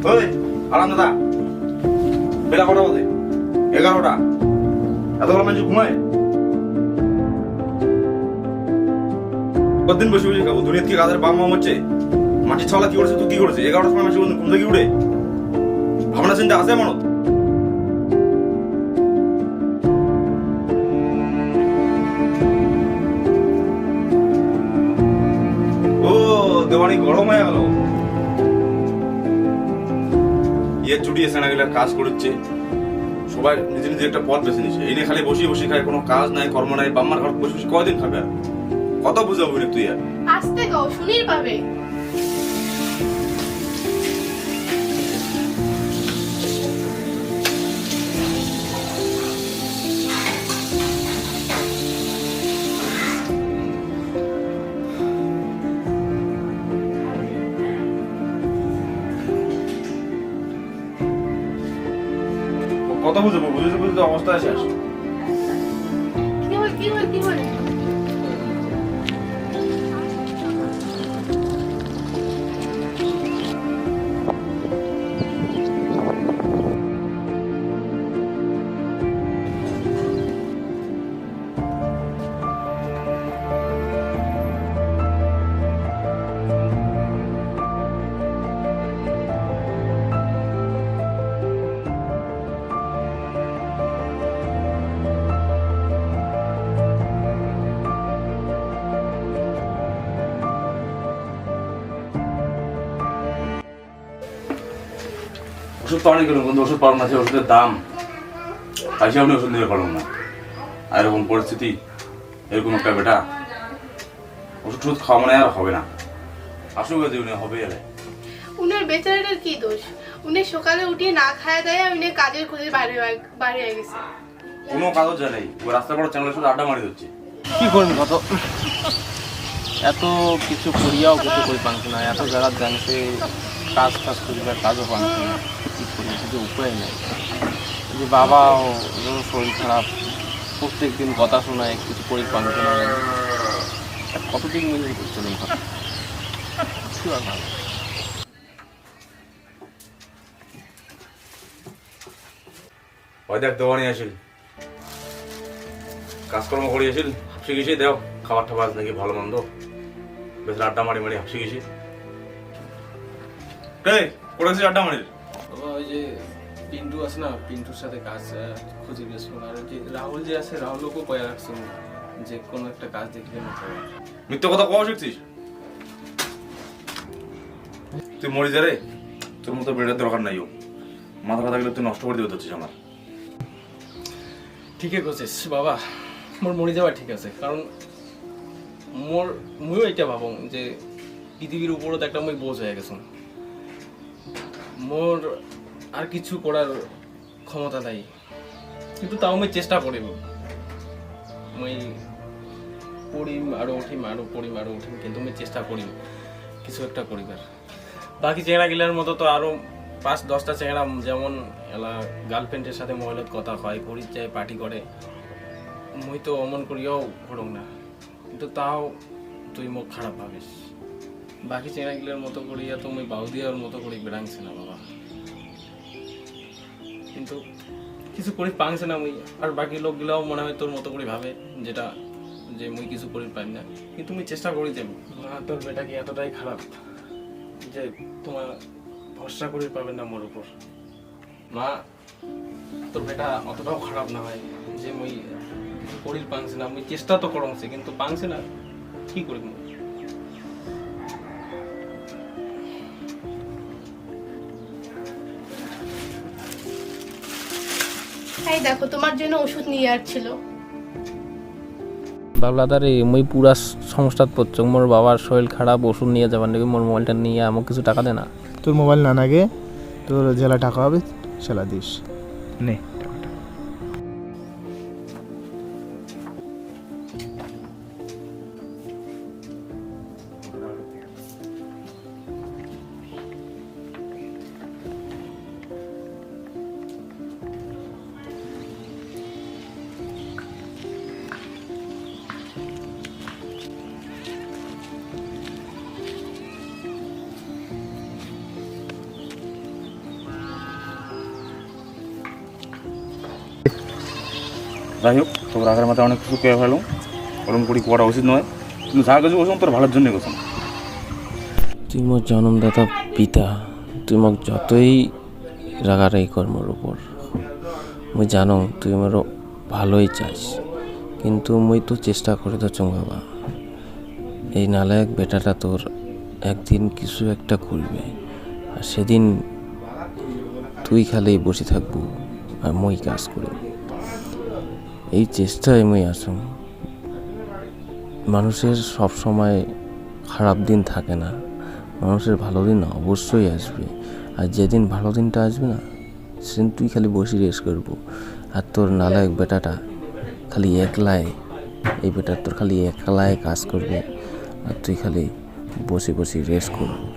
ওই আরাম দাদা, বেলা কটা বাজে? 11টা। এতগুলো মানুষ ঘুমায়? কতদিন বসে বসে খাবো? দুনিয়ার কি কাদের বাম মাম হচ্ছে? মাটির ছাওলা কি করেছে, তুই কি করেছে? 11টার সময় মানুষ ঘুম থেকে উঠে ভাবনা চিন্তা আছে মনত? ও দেওয়ানি গরম হয়ে গেল। ইয়ে চুটিয়ে সেনা গেলে কাজ করছে, সবাই নিজে নিজে একটা পথ বেছে নিচ্ছে। এই নিয়ে খালি বসে বসে খায়, কোনো কাজ নাই, কর্ম নাই। বাম্মার ঘর বসে বসে কয়দিন খাবে? আর কত বুঝাবো তুই? আর আস্তে গাও, শুনির পাবে। কত বুঝাবো? বুঝতে বুঝতে অবস্থায় শেষ। কি হল? ওষুধ তো অনেক বন্ধু, ওষুধ পালন আছে, ওষুধের দাম পয়সা আপনি ওষুধ নিতে পারলাম না। আর এরকম পরিস্থিতি, এরকম একটা বেটা, ওষুধ টষুধ খাওয়া মানে আর হবে না। আসুক উনি হবে এলে। উনার বেচারাটার কি দোষ? উনি সকালে উঠিয়ে না খায়া দেয়, উনি কাজের খোঁজে বাইরে হয়ে গেছে। কোনো কাজও যায় নাই, ওই রাস্তা বড় চ্যানেলের সাথে আড্ডা মারি দিচ্ছে। কি করবি কত এত কিছু করিয়াও কিছু করে পাচ্ছি না। এত জায়গা জানছে কাজ টাজ করিবার কাজও পাচ্ছি না। কি করি, কিছু উপায় নেই। যে বাবাও শরীর খারাপ, প্রত্যেক দিন কথা শোনায়, কিছু করে পাচ্ছি না। কতদিন মিলে করছে না কথা, কি আর ভালো। ওই দেখ দেওয়ানি আসিল, কাজকর্ম করি আসিল, হাফসে গেছি। দেও খাবার টাবার নাকি ভালো মন্দ, বেশ আড্ডা মারি মারি হাফসে গেছি। করে গেছিস আড্ডা মারির? বাবা ওই যে পিন্টু আছে না, পিন্টুর সাথে কাজ খুঁজে গেছিল। আর যে রাহুল যে আছে, রাহুলকেও কয়া রাখছো যে কোনো একটা কাজ দেখলে মিথ্যে কথা কওয়া শিখছিস তুই? মরি যা রে, তোর মতো বেড়ার দরকার নাই। ও মাথা ব্যথা গেলে তুই নষ্ট করে দিয়ে হচ্ছিস আমার। ঠিকই করছিস বাবা, মোর মরে যাওয়া ঠিক আছে। কারণ মুইও এটা ভাবো যে পৃথিবীর উপরও একটা মই বোঝ হয়ে গেছ। মোর আর কিছু করার ক্ষমতা নাই, কিন্তু তাও আমি চেষ্টা করিম। মই পড়িম আরো উঠিম, আরো পড়িম আরো উঠিম, কিন্তু আমি চেষ্টা করিম কিছু একটা করিবার। বাকি চেংড়া গিলার মতো তো আরো 5-10টা চেংড়া যেমন এলা গার্লফ্রেন্ডের সাথে মহিলার কথা হয়, ঘুরির যায়, পার্টি করে। মুই তো অমন করিয়াও ঘুরং না, কিন্তু তাও তুই মুখ খারাপ ভাবিস। বাকি চেংড়াগুলোর মতো করিয়া তো মুই বাউ দিয়ার মতো করি বেড়াংছে না বাবা। কিন্তু কিছু করি পাংছে না মুই। আর বাকি লোকগুলাও মনে হয় তোর মতো করে ভাবে, যেটা যে মুই কিছু করি পাই না। কিন্তু মুই চেষ্টা করি যে না, তোর বেটা কি এতটাই খারাপ যে তোমার ভরসা করে পাবেন না মোর উপর। মা, তোর বেটা অতটাও খারাপ না হয় যে মুই কিছু করি পাংছে না। মুই চেষ্টা তো করছি, কিন্তু পাংছে না, কি করি মুই? এই দেখো, তোমার জন্য ওষুধ নিয়ে আসছিল। বাবলাদারে মুই পুরা সমস্যাত পড়ছ। মোর বাবার শরীর খারাপ, ওষুধ নিয়ে যাবার নাকি মোর মোবাইলটা নিয়ে আমাকে কিছু টাকা দে না। তোর মোবাইল না নাগে, তোর জেলা টাকা হবে সেলা দিস নে। যাই হোক তোর রাগের মাথায় অনেক কিছু পেয়ে ফেলো, ওরকম করি করা উচিত নয়, কিন্তু যা কিছু করছো তোর ভালোর জন্যই করছো। তুই মোর জন্মদাতা পিতা, তুই মোক যতই রাগারাগি কর মোর উপর, মুই জানো তুই মোর ভালোই চাস, কিন্তু মুই তো চেষ্টা করে তো বাবা, এই নালায়ক বেটাটা তোর একদিন কিছু একটা করবে, আর সেদিন তুই খালি বসে থাকবো আর মই কাজ করব। এই চেষ্টায় মুই আসুন। মানুষের সব সময় খারাপ দিন থাকে না, মানুষের ভালো দিন অবশ্যই আসবে, আর যেদিন ভালো দিনটা আসবে না সেদিন তুই খালি বসে রেস্ট করবো, আর তোর নালায়ক বেটাটা খালি একলাই, এই বেটা তোর খালি একলাই কাজ করবে, আর তুই খালি বসে বসে রেস্ট করবো।